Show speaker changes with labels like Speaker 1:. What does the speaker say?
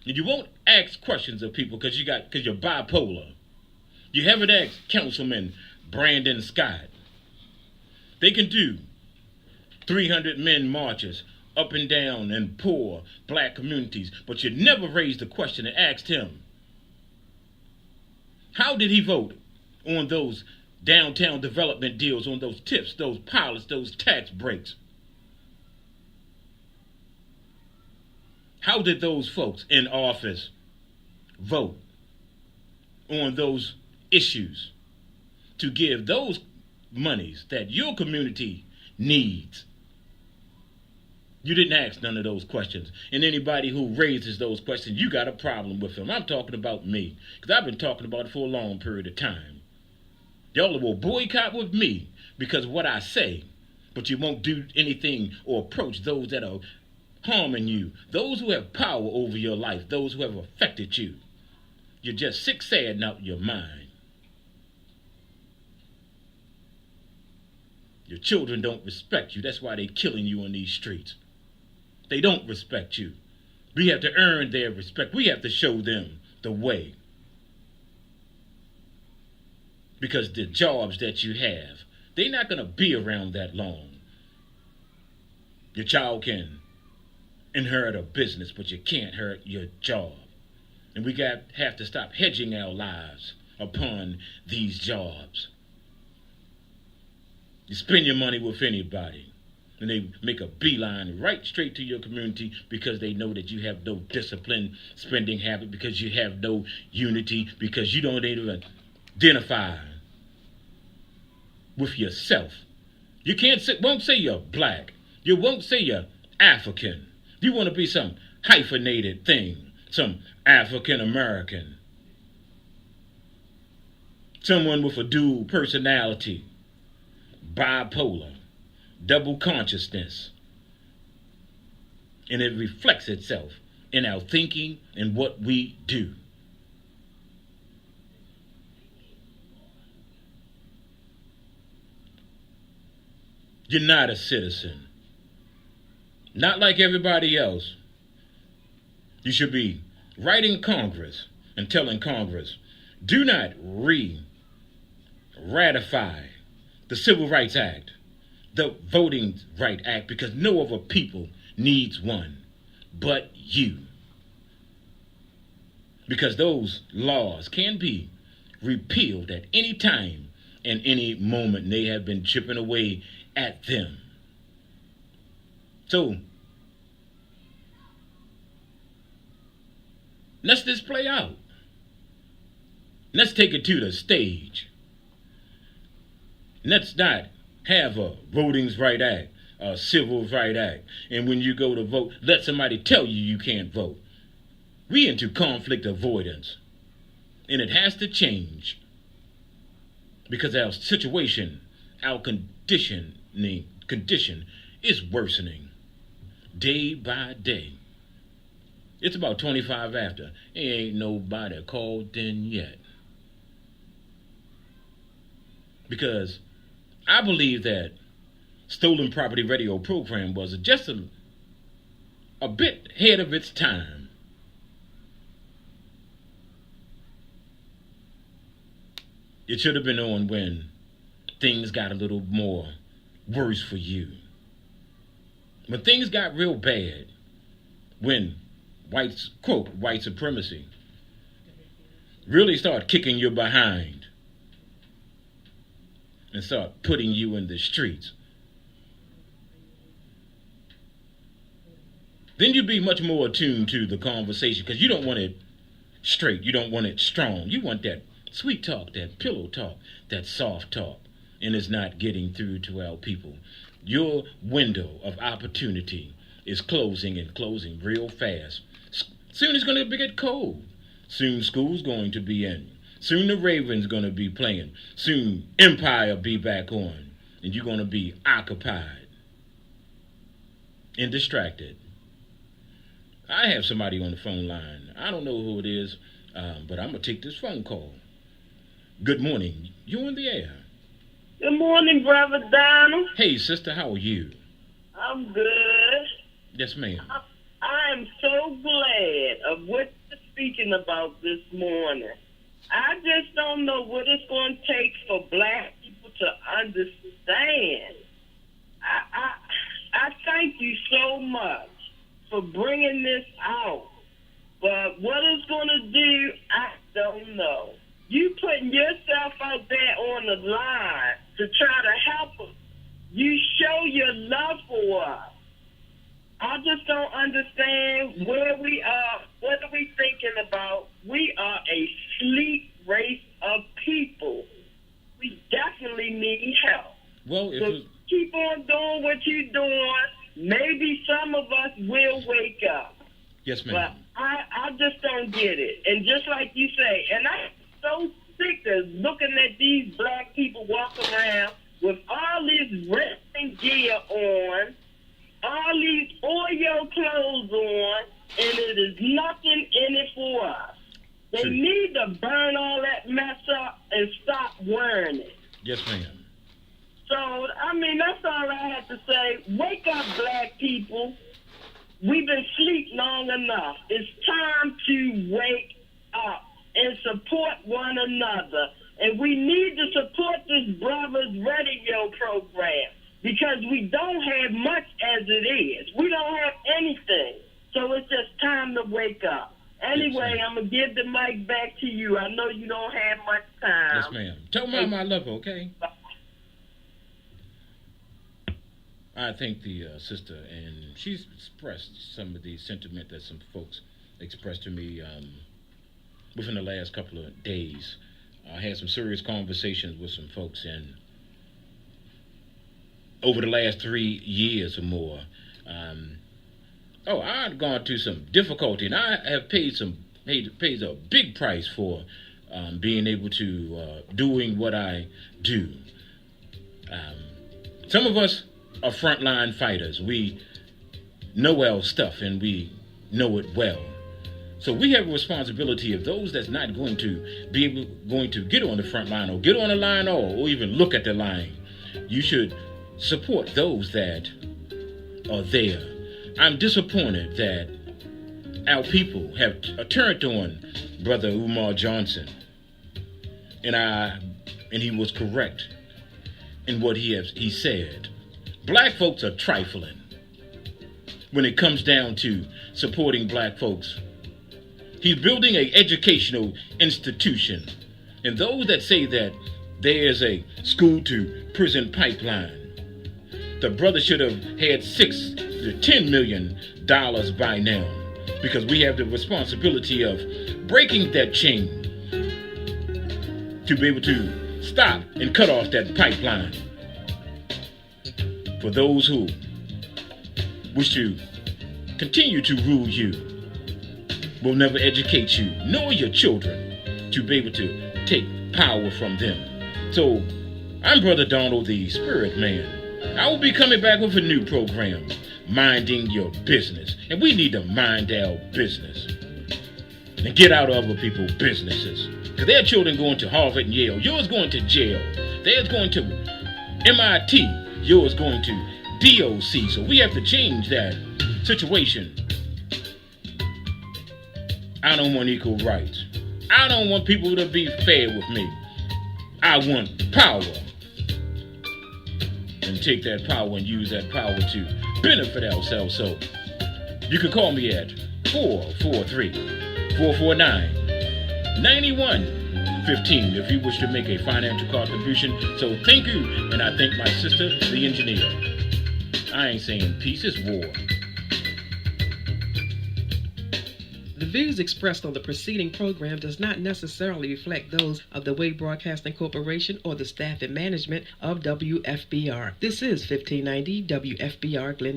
Speaker 1: And you won't ask questions of people because you're bipolar. You haven't asked Councilman Brandon Scott. They can do 300 men marches up and down in poor black communities, but you never raised the question and asked him, how did he vote on those downtown development deals, on those tips, those pilots, those tax breaks? How did those folks in office vote on those issues to give those monies that your community needs? You didn't ask none of those questions. And anybody who raises those questions, you got a problem with them. I'm talking about me, because I've been talking about it for a long period of time. Y'all will boycott with me because of what I say, but you won't do anything or approach those that are harming you, those who have power over your life, those who have affected you. You're just sick, sad, and out of your mind. Your children don't respect you. That's why they're killing you on these streets. They don't respect you. We have to earn their respect. We have to show them the way. Because the jobs that you have, they're not going to be around that long. Your child can inherit a business, but you can't inherit your job. And we have to stop hedging our lives upon these jobs. You spend your money with anybody, and they make a beeline right straight to your community because they know that you have no disciplined spending habit, because you have no unity, because you don't even identify with yourself. You won't say you're black. You won't say you're African. You want to be some hyphenated thing, some African American, someone with a dual personality, bipolar, double consciousness. And it reflects itself in our thinking and what we do. You're not a citizen. Not like everybody else. You should be writing Congress and telling Congress, do not ratify the Civil Rights Act, the Voting Right Act, because no other people needs one but you. Because those laws can be repealed at any time and any moment. They have been chipping away at them. So, let's just play out. Let's take it to the stage. Let's not have a Voting Rights Act, a Civil Rights Act, and when you go to vote, let somebody tell you you can't vote. We into conflict avoidance, and it has to change because our situation, our condition is worsening day by day. It's about 25 after. Ain't nobody called in yet. Because I believe that Stolen Property Radio program was just a bit ahead of its time. It should have been on when things got a little more worse for you. When things got real bad, when white supremacy really start kicking you behind and start putting you in the streets, then you'd be much more attuned to the conversation, because you don't want it straight, you don't want it strong, you want that sweet talk, that pillow talk, that soft talk, and it's not getting through to our people. Your window of opportunity is closing and closing real fast. Soon it's going to get cold. Soon school's going to be in. Soon the Ravens going to be playing. Soon Empire be back on. And you're going to be occupied and distracted. I have somebody on the phone line. I don't know who it is, but I'm going to take this phone call. Good morning. You on the air.
Speaker 2: Good morning, Brother Donald.
Speaker 1: Hey, sister, how are you?
Speaker 2: I'm good.
Speaker 1: Yes, ma'am.
Speaker 2: I am so glad of what you're speaking about this morning. I just don't know what it's going to take for black people to understand. I thank you so much for bringing this out. But what it's going to do, I don't know. You putting yourself out there on the line to try to help us. You show your love for us. I just don't understand where we are. What are we thinking about? We are a sleep race of people. We definitely need help.
Speaker 1: Well,
Speaker 2: so keep on doing what you're doing. Maybe some of us will wake up.
Speaker 1: Yes, ma'am.
Speaker 2: But I just don't get it. And just like you say, and I'm so sick of looking at these black people walking around with all this wrestling gear on, all these oil clothes on, and it is nothing in it for us. They need to burn all that mess up and stop wearing it.
Speaker 1: Yes, ma'am.
Speaker 2: So, I mean, that's all I have to say. Wake up, black people. We've been asleep long enough. It's time to wake up and support one another. And we need to support this Brothers Radio program because we don't have much as it is. We don't have anything. So it's just time to wake up. Anyway, I'm going to give the mic back to you. I know you don't have much time.
Speaker 1: Yes, ma'am. Tell Mama I love her, okay? I thank the sister, and she's expressed some of the sentiment that some folks expressed to me within the last couple of days. I had some serious conversations with some folks, and over the last 3 years or more, I've gone through some difficulty, and I have paid a big price for being able to doing what I do. Some of us are frontline fighters. We know our stuff, and we know it well. So we have a responsibility of those that's not going to be going to get on the front line or get on the line or even look at the line. You should support those that are there. I'm disappointed that our people have turned on Brother Umar Johnson, and he was correct in what he said. Black folks are trifling when it comes down to supporting black folks. He's building an educational institution. And those that say that there's a school-to-prison pipeline, the brother should have had $6 to $10 million by now, because we have the responsibility of breaking that chain to be able to stop and cut off that pipeline. For those who wish to continue to rule you, will never educate you nor your children to be able to take power from them. So, I'm Brother Donald, the Spirit Man. I will be coming back with a new program, Minding Your Business. And we need to mind our business and get out of other people's businesses. Because their children going to Harvard and Yale. Yours going to jail. Theirs going to MIT. Yours going to DOC. So we have to change that situation. I don't want equal rights. I don't want people to be fair with me. I want power. And take that power and use that power to benefit ourselves. So you can call me at 443-449-9115 if you wish to make a financial contribution. So thank you, and I thank my sister, the engineer. I ain't saying peace, it's war.
Speaker 3: The views expressed on the preceding program does not necessarily reflect those of the Wave Broadcasting Corporation or the staff and management of WFBR. This is 1590 WFBR Glendale.